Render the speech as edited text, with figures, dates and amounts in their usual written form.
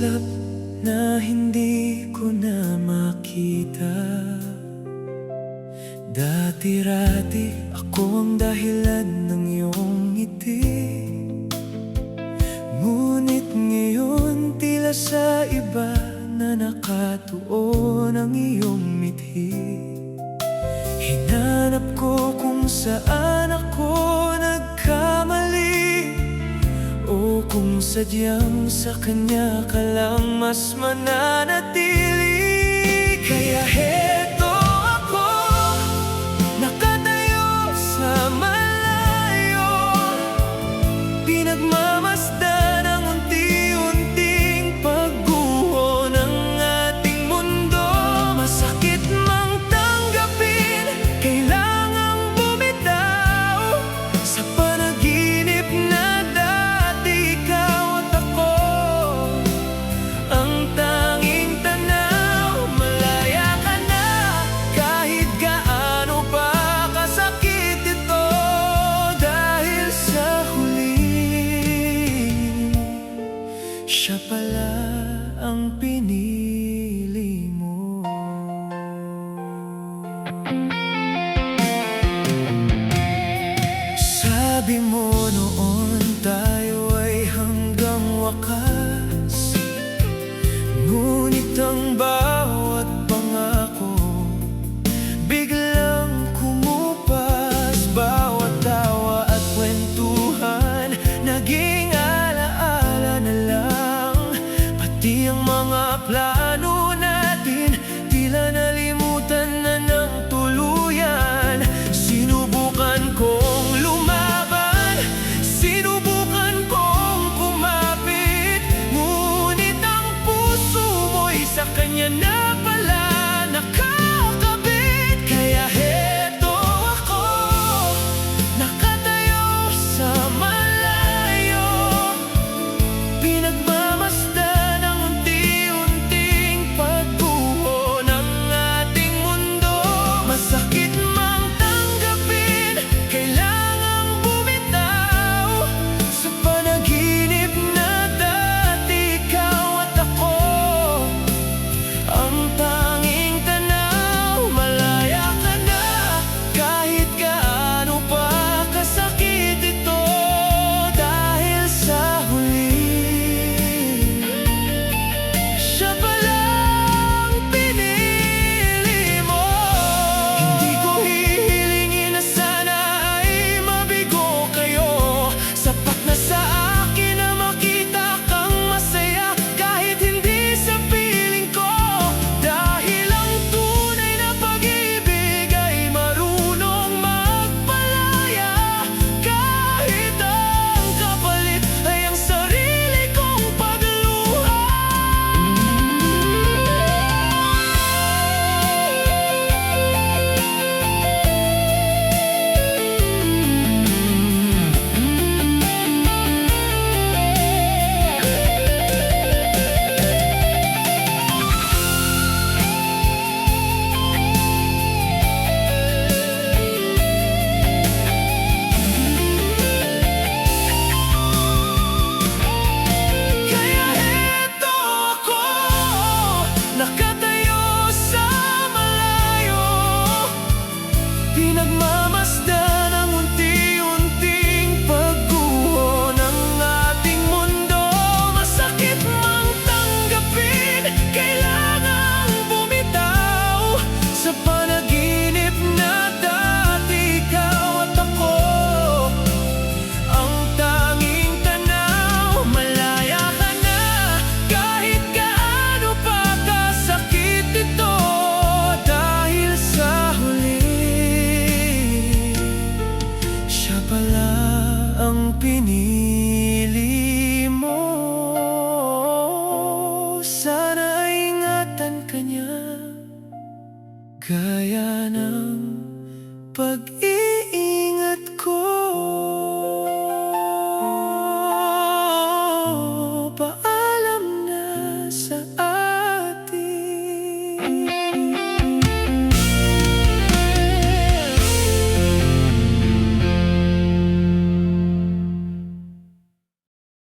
islap na hindi ko na makita. Dati-rati ako ang dahilan ng iyong ngiti, ngunit ngayon tila sa iba na nakatuon ang iyong mithi. Hinanap ko kung saan ako nagkamali, o kung sadyang sa kanya ka lang mas mananatili. Kaya heto ako, nakatayo sa malayo, pinagmamasdan ang unti-unting pagguho ng ating mundo. Masakit mang tanggapin, kailangang bumitaw sa panaginip na dati ikaw at ako ang tanging tanaw. Malaya ka na kahit gaano pa kasakit ito, dahil sa huli siya pala ang pinili mo. Sabi mo noon tayo ay hanggang wakas, ngunit ang bawat pangako biglang kumupas. Bawat tawa at kwentuhan naging alaala na lang, pati ang mga plano natin tila nalimutan na ng tuluyan. Sinubukan kong lumaban, sinubukan kong kumapit, ngunit ang puso mo'y sa kanya na pala nakakabit. Kaya heto ako, nakatayo sa malayo, pinagmamasdan ang unti-unting pagguho ng ating mundo. Masakit mang tanggapin, kailangang bumitaw sa panaginip na dati ikaw at ako ang tanging tanaw. Malaya ka na kahit gaano pa kasakit ito, dahil sa huli siya palang pinili mo. Hindi ko hihilingin na sana ay mabigo kayo, sapat na sa akin na makita kang masaya kahit hindi sa piling ko. Dahil ang tunay na pag-ibig ay marunong magpalaya, kahit ang kapalit ay ang sarili kong pagluha. Kaya heto ako, nakatayo sa malayo, pinagmamasdan ang unti-unting pagguho ng ating mundo. Masakit mang tanggapin, kailangang bumitaw sa panaginip na dati ikaw at ako ang tanging tanaw. Malaya ka na kahit gaano pa kasakit ito, dahil sa huli siya pala ang pinili mo. Sana ay ingatan ka niya gaya ng pag-ibig